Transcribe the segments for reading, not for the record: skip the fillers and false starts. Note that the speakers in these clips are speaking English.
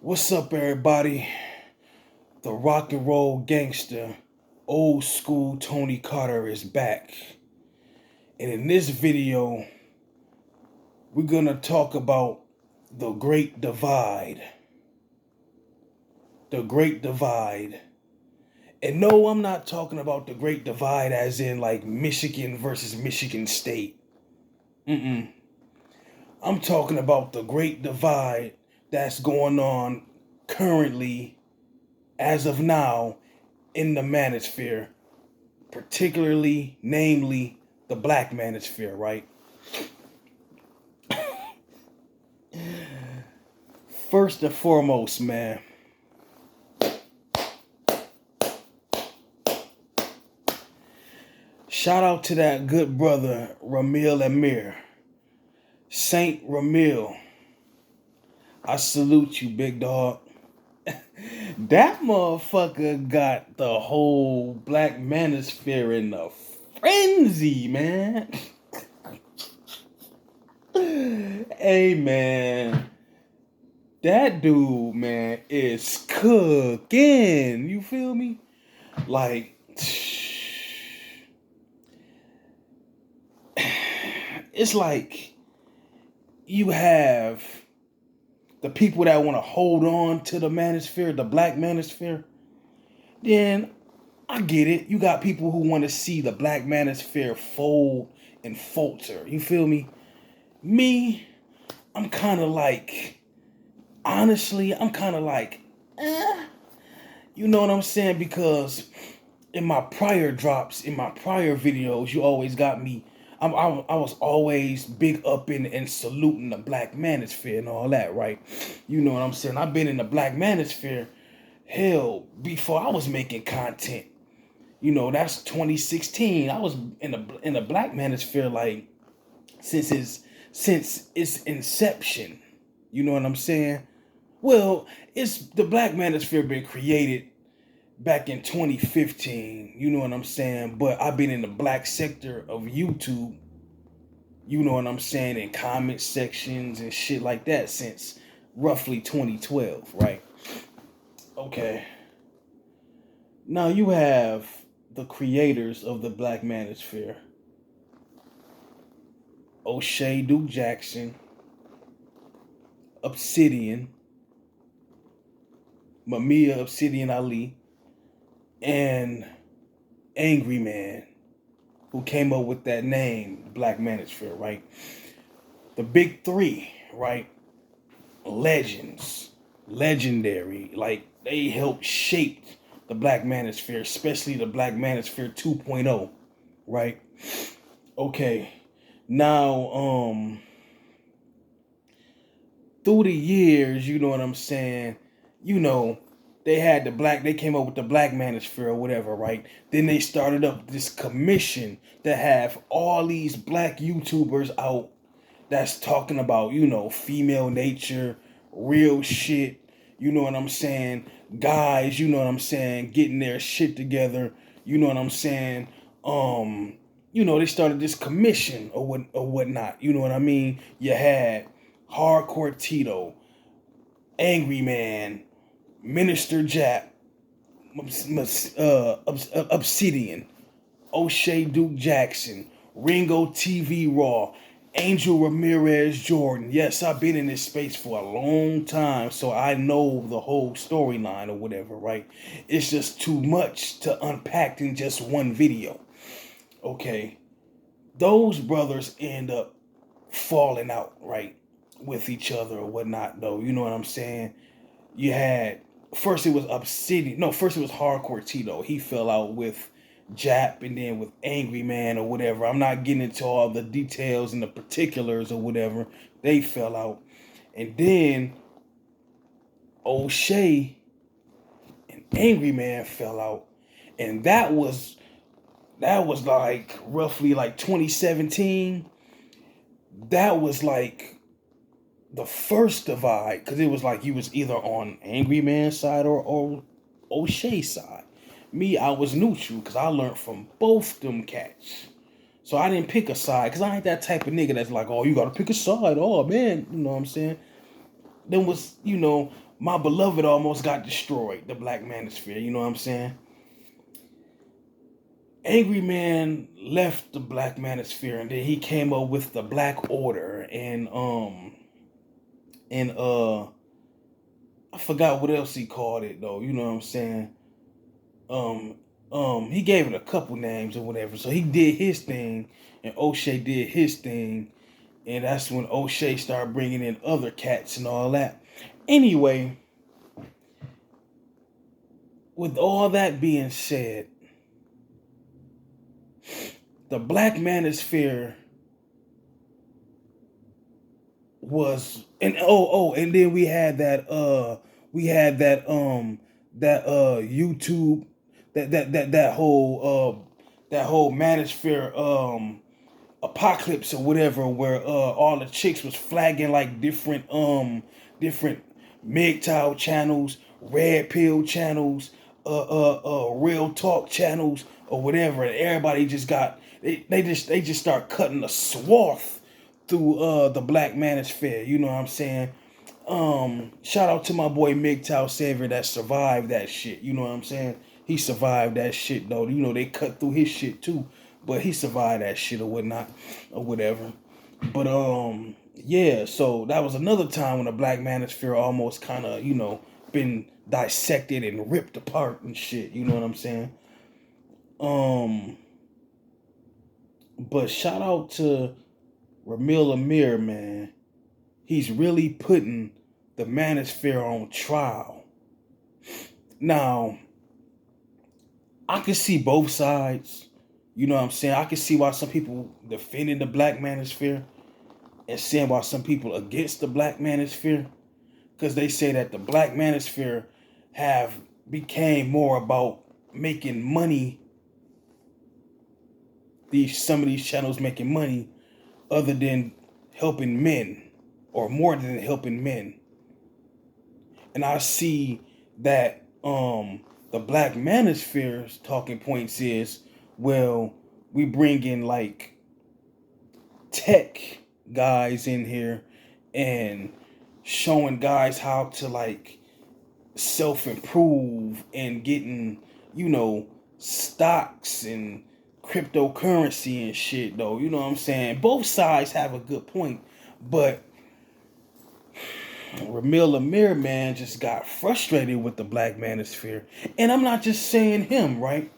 What's up, everybody? The rock and roll gangster, old school Tony Carter is back. And in this video, we're gonna talk about the Great Divide. The Great Divide. And no, I'm not talking about the Great Divide as in like Michigan versus Michigan State. I'm talking about the Great Divide that's going on currently, as of now, in the manosphere, particularly, namely, the black manosphere, right? First and foremost, man, shout out to that good brother, Ramil Amir. Saint Ramil, I salute you, big dog. That motherfucker got the whole black manosphere in a frenzy, man. Hey, man. That dude, man, is cooking. You feel me? Like, it's like you have the people that want to hold on to the manosphere, the black manosphere. Then I get it. You got people who want to see the black manosphere fold and falter. You feel me? Me, I'm kind of like, honestly, I'm kind of like, you know what I'm saying? Because in my prior drops, in my prior videos, you always got me. I was always big up and saluting the black manosphere and all that, right? You know what I'm saying? I've been in the black manosphere, hell, before I was making content. You know, that's 2016. I was in the black manosphere like since its inception. You know what I'm saying? Well, it's the black manosphere been created back in 2015, you know what I'm saying? But I've been in the black sector of YouTube, you know what I'm saying, in comment sections and shit like that since roughly 2012, right? Okay. Now you have the creators of the black manosphere. O'Shea Duke Jackson, Obsidian, Mamiya Obsidian Ali, and Angry Man, who came up with that name, Black Manosphere, right? The big three, right? Legends, legendary, like they helped shape the Black Manosphere, especially the Black Manosphere 2.0, right? Okay, now, through the years, you know what I'm saying, you know, they came up with the black manosphere or whatever, right? Then they started up this commission to have all these black YouTubers out that's talking about, you know, female nature, real shit, you know what I'm saying? Guys, you know what I'm saying, getting their shit together, you know what I'm saying? You know, they started this commission or whatnot, you know what I mean? You had Hardcore Tito, Angry Man, Minister Jap, Obsidian, O'Shea Duke Jackson, Ringo TV Raw, Angel Ramirez Jordan. Yes, I've been in this space for a long time, so I know the whole storyline or whatever, right? It's just too much to unpack in just one video. Okay. Those brothers end up falling out, right, with each other or whatnot, though. You know what I'm saying? You had, first it was Obsidian. No, first it was Hardcore Tito. He fell out with Jap and then with Angry Man or whatever. I'm not getting into all the details and the particulars or whatever. They fell out. And then O'Shea and Angry Man fell out. And that was like roughly like 2017. That was like the first divide, because it was like you was either on Angry Man's side or O'Shea's side. Me, I was neutral because I learned from both them cats. So I didn't pick a side because I ain't that type of nigga that's like, oh, you gotta pick a side. Oh man, you know what I'm saying? Then was, you know, my beloved almost got destroyed, the Black Manosphere, you know what I'm saying? Angry Man left the Black Manosphere, and then he came up with the Black Order, and I forgot what else he called it though, you know what I'm saying? Um he gave it a couple names or whatever. So he did his thing and O'Shea did his thing, and that's when O'Shea started bringing in other cats and all that. Anyway, with all that being said, the Black Manosphere was, and then we had that YouTube, that whole Manosphere apocalypse or whatever, where all the chicks was flagging like different MGTOW channels, red pill channels, real talk channels or whatever, and everybody just got they just start cutting a swath through the Black Manosphere, you know what I'm saying? Shout out to my boy MGTOW Savior that survived that shit, you know what I'm saying? He survived that shit though. You know, they cut through his shit too, but he survived that shit or whatnot or whatever. But yeah, so that was another time when the Black Manosphere almost kind of, been dissected and ripped apart and shit, you know what I'm saying? But shout out to Ramil Amir, man. He's really putting the Manosphere on trial. Now, I can see both sides. You know what I'm saying? I can see why some people defending the Black Manosphere and seeing why some people against the Black Manosphere. Because they say that the Black Manosphere have became more about making money. Some of these channels making money other than helping men, or more than helping men. And I see that the Black Manosphere's talking points is, well, we bring in like tech guys in here and showing guys how to like self-improve and getting, stocks and cryptocurrency and shit though. You know what I'm saying? Both sides have a good point, but Ramil Amir, man, just got frustrated with the Black Manosphere. And I'm not just saying him, right?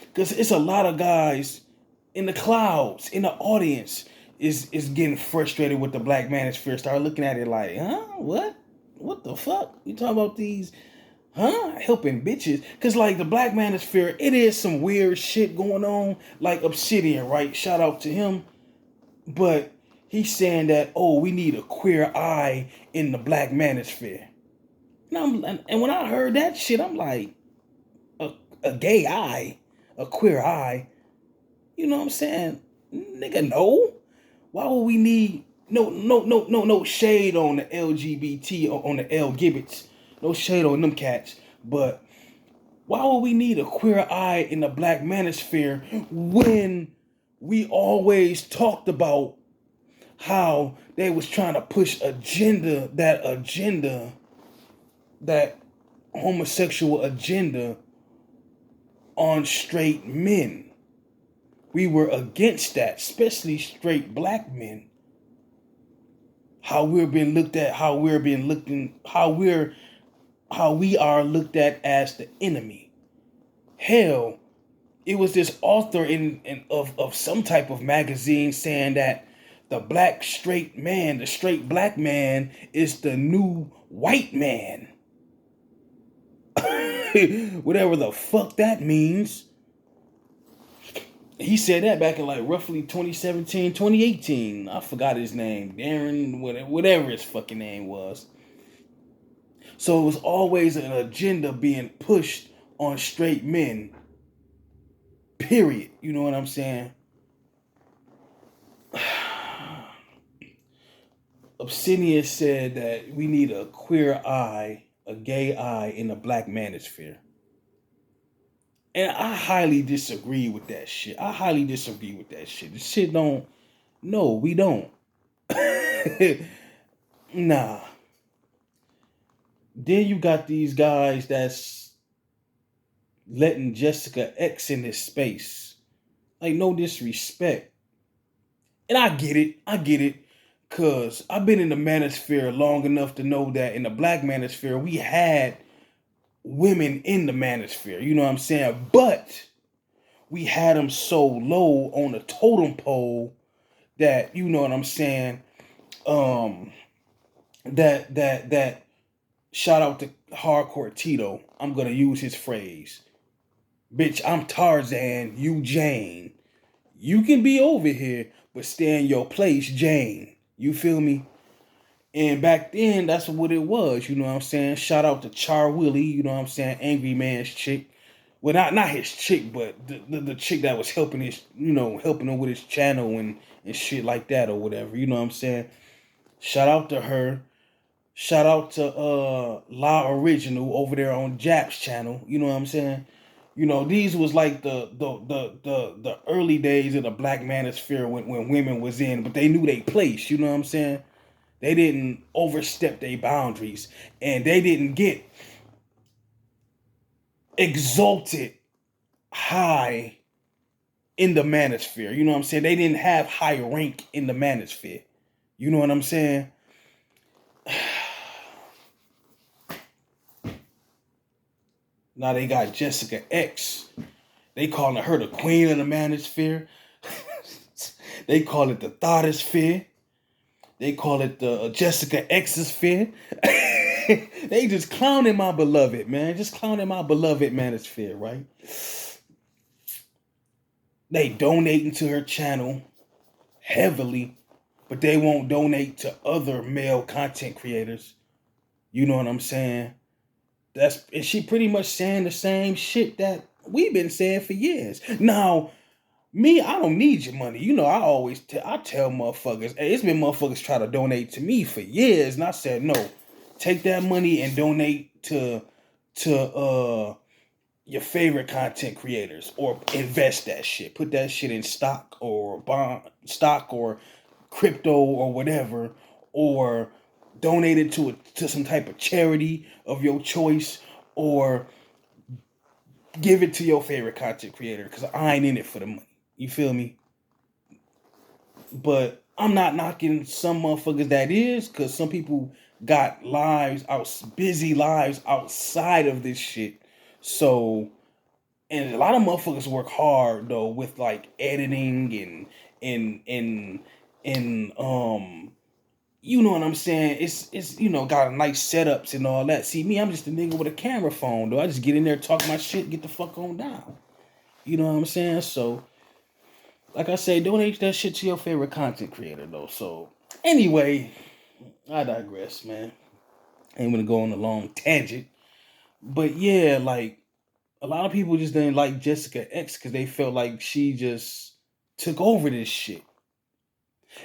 Because it's a lot of guys in the clouds, in the audience, is getting frustrated with the Black Manosphere. Start looking at it like, huh? What? What the fuck? You talking about these, helping bitches? Because, like, the Black Manosphere, it is some weird shit going on. Like Obsidian, right? Shout out to him. But he's saying that, we need a queer eye in the Black Manosphere. And when I heard that shit, I'm like, a gay eye, a queer eye. You know what I'm saying? Nigga, no. Why would we need no shade on the LGBT or on the L Gibbets? No shade on them cats. But why would we need a queer eye in the Black Manosphere when we always talked about how they was trying to push that homosexual agenda on straight men? We were against that, especially straight black men. How we are looked at as the enemy. Hell, it was this author of some type of magazine saying that the straight black man is the new white man. Whatever the fuck that means. He said that back in like roughly 2017, 2018. I forgot his name. Darren, whatever his fucking name was. So it was always an agenda being pushed on straight men. Period. You know what I'm saying? Obsidian said that we need a queer eye, a gay eye in the Black Manosphere. And I highly disagree with that shit. This shit don't. No, we don't. Nah. Then you got these guys that's letting Jessica X in this space. Like, no disrespect. And I get it. I get it. Because I've been in the manosphere long enough to know that in the black manosphere, we had women in the manosphere. You know what I'm saying? But we had them so low on the totem pole that, you know what I'm saying, um, that shout out to Hardcore Tito. I'm gonna use his phrase. Bitch, I'm Tarzan, you Jane. You can be over here, but stay in your place, Jane. You feel me? And back then, that's what it was. You know what I'm saying? Shout out to Char Willie. You know what I'm saying? Angry Man's chick. Well, not his chick, but the chick that was helping his, helping him with his channel and shit like that or whatever. You know what I'm saying? Shout out to her. Shout out to La Original over there on Jap's channel. You know what I'm saying? These was like the early days of the black manosphere when women was in, but they knew their place. You know what I'm saying? They didn't overstep their boundaries, and they didn't get exalted high in the manosphere. You know what I'm saying? They didn't have high rank in the manosphere. You know what I'm saying? Now they got Jessica X. They calling her the queen of the manosphere. They call it the Thoughtosphere. They call it the Jessica Xosphere. They just clowning my beloved, man. Just clowning my beloved manosphere, right? They donating to her channel heavily, but they won't donate to other male content creators. You know what I'm saying? And she pretty much saying the same shit that we've been saying for years. Now, me, I don't need your money. I always I tell motherfuckers, hey, it's been motherfuckers try to donate to me for years, and I said no. Take that money and donate to your favorite content creators, or invest that shit. Put that shit in stock or stock or crypto or whatever, or donate it to some type of charity of your choice, or give it to your favorite content creator, because I ain't in it for the money. You feel me? But I'm not knocking some motherfuckers that is, because some people got busy lives outside of this shit. So, and a lot of motherfuckers work hard though with like editing and you know what I'm saying? It's got a nice setups and all that. See me, I'm just a nigga with a camera phone though. I just get in there, talk my shit, get the fuck on down. You know what I'm saying? So, like I say, donate that shit to your favorite content creator though. So anyway, I digress, man. I ain't gonna go on a long tangent. But yeah, like, a lot of people just didn't like Jessica X because they felt like she just took over this shit.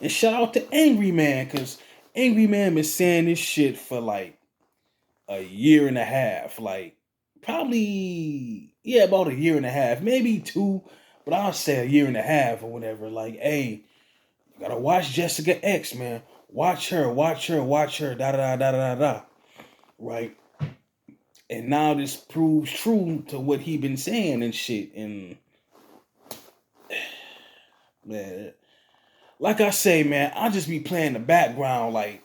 And shout out to Angry Man, because Angry Man been saying this shit for like a year and a half. Like, probably, yeah, about a year and a half, maybe two, but I'll say a year and a half or whatever. Like, hey, you gotta watch Jessica X, man. Watch her, watch her, watch her, da da da da da da. Right? And now this proves true to what he been saying and shit. And man, like I say, man, I'll just be playing the background, like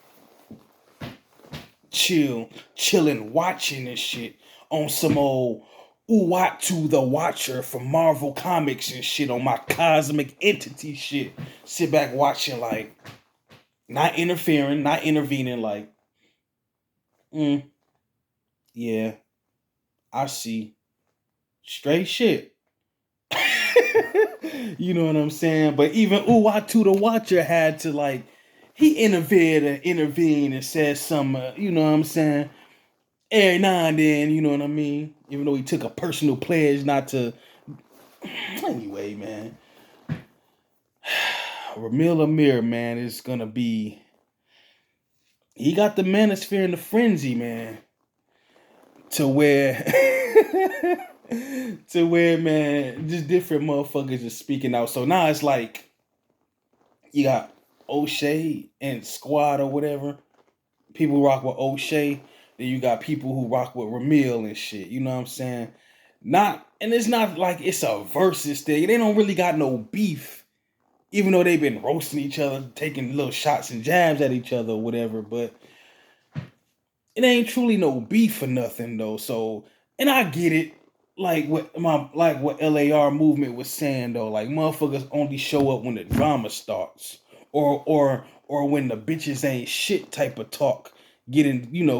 chilling, watching this shit on some old Uatu the Watcher from Marvel Comics and shit on my cosmic entity shit. Sit back watching, like, not interfering, not intervening, like, yeah, I see. Straight shit. You know what I'm saying? But even Uatu the Watcher had to, like, he intervened and said some, you know what I'm saying? Every now and then, you know what I mean? Even though he took a personal pledge not to. Anyway, man. Ramil Amir, man, is gonna be. He got the manosphere in the frenzy, man. To where. To where, man, just different motherfuckers is speaking out. So now it's like. You got O'Shea and Squad or whatever. People rock with O'Shea. Then you got people who rock with Ramil and shit. You know what I'm saying? And it's not like it's a versus thing. They don't really got no beef, even though they've been roasting each other, taking little shots and jabs at each other or whatever. But it ain't truly no beef or nothing though. So, and I get it. Like what LAR movement was saying though, like motherfuckers only show up when the drama starts, or when the bitches ain't shit type of talk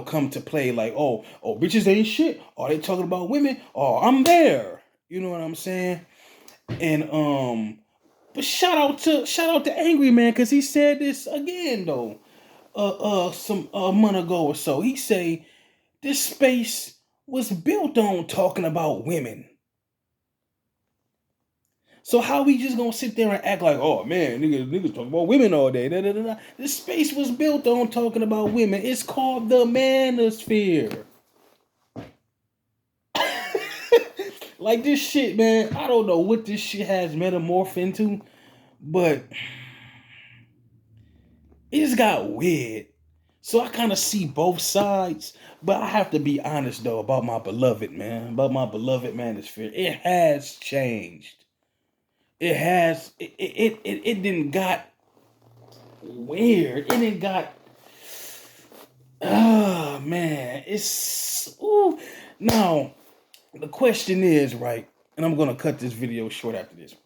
come to play. Like bitches ain't shit. Oh, they talking about women. Oh, I'm there. You know what I'm saying? And but shout out to Angry Man, because he said this again though. Some a month ago or so, he say this space was built on talking about women. So how we just gonna sit there and act like, oh man, niggas talk about women all day? Da, da, da, da. This space was built on talking about women. It's called the Manosphere. Like this shit, man. I don't know what this shit has metamorphed into, but it just got weird. So I kind of see both sides, but I have to be honest though about my beloved man, about my beloved Manosphere. It has changed. It has. It didn't got weird. It didn't got. Oh man, it's ooh. Now the question is, right, and I'm gonna cut this video short after this.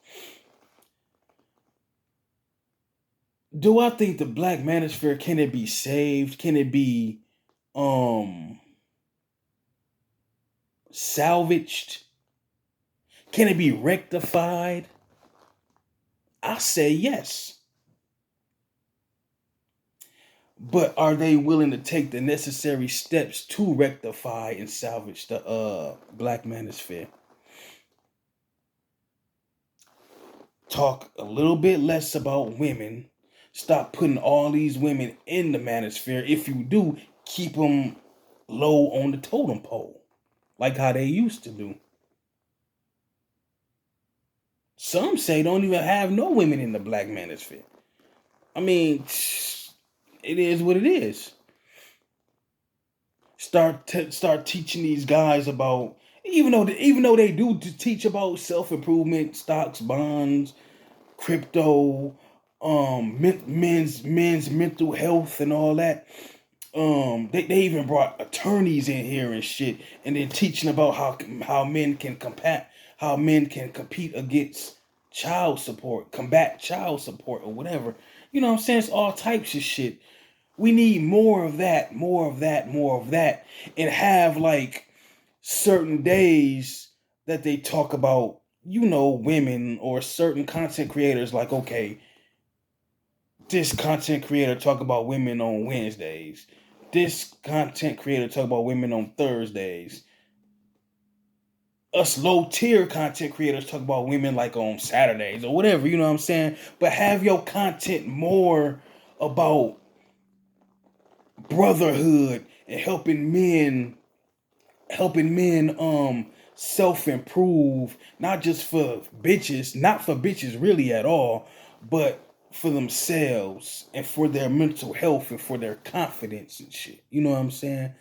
Do I think the Black Manosphere, can it be saved? Can it be salvaged? Can it be rectified? I say yes. But are they willing to take the necessary steps to rectify and salvage the Black Manosphere? Talk a little bit less about women. Stop putting all these women in the Manosphere. If you do, keep them low on the totem pole, like how they used to do. Some say don't even have no women in the Black Manosphere. I mean, it is what it is. Start teaching these guys about, even though they do teach about self-improvement, stocks, bonds, crypto, men's mental health and all that. They even brought attorneys in here and shit, and then teaching about how men can compete against child support, combat child support or whatever. You know what I'm saying? It's all types of shit. We need more of that, and have like certain days that they talk about, women, or certain content creators. Like, okay, this content creator talk about women on Wednesdays. This content creator talk about women on Thursdays. Us low tier content creators talk about women like on Saturdays or whatever, you know what I'm saying? But have your content more about brotherhood and helping men self-improve, not just for bitches, not for bitches really at all, but for themselves and for their mental health and for their confidence and shit. You know what I'm saying?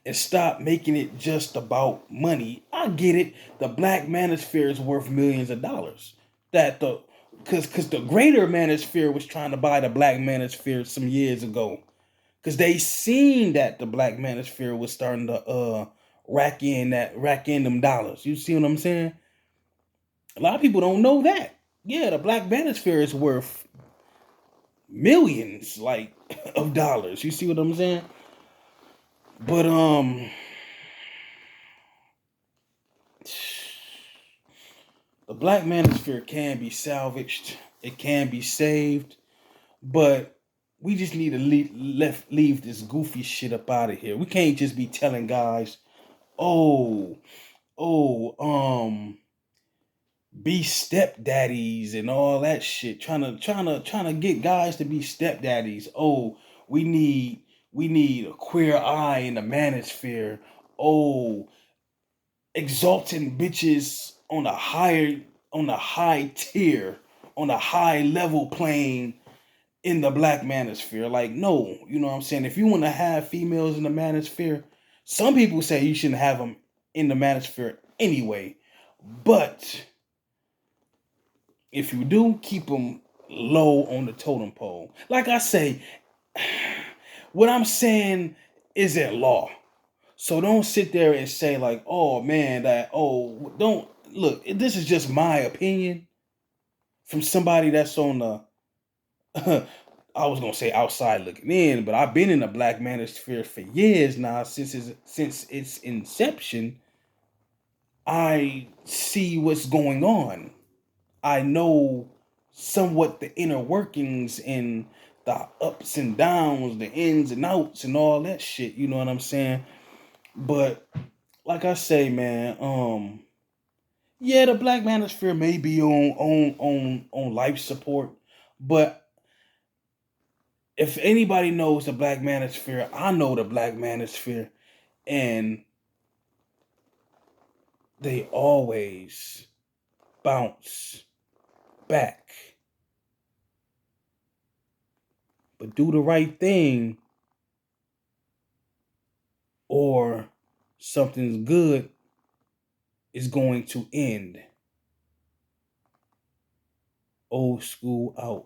And stop making it just about money. I get it. The Black Manosphere is worth millions of dollars. Because the greater Manosphere was trying to buy the Black Manosphere some years ago. Because they seen that the Black Manosphere was starting to rack in them dollars. You see what I'm saying? A lot of people don't know that. Yeah, the Black Manosphere is worth millions, like, of dollars. You see what I'm saying? But the Black Manosphere can be salvaged. It can be saved, but we just need to leave this goofy shit up out of here. We can't just be telling guys, oh, be stepdaddies and all that shit. Trying to get guys to be stepdaddies. Oh, we need a queer eye in the Manosphere. Oh, exalting bitches on a high tier, on a high level plane in the Black Manosphere. Like, no, you know what I'm saying? If you want to have females in the Manosphere, Some people say you shouldn't have them in the manosphere anyway, but if you do, keep them low on the totem pole. Like I say, what I'm saying isn't law. So don't sit there and say like, oh man, don't look. This is just my opinion from somebody that's on the I was gonna say outside looking in, but I've been in the black manosphere for years now, since its inception. I see what's going on. I know somewhat the inner workings and the ups and downs, the ins and outs, and all that shit. You know what I'm saying? But like I say, man, yeah, the black manosphere may be on life support, but if anybody knows the black manosphere, I know the black manosphere, and they always bounce back. But do the right thing, or something's good is going to end. Old school out.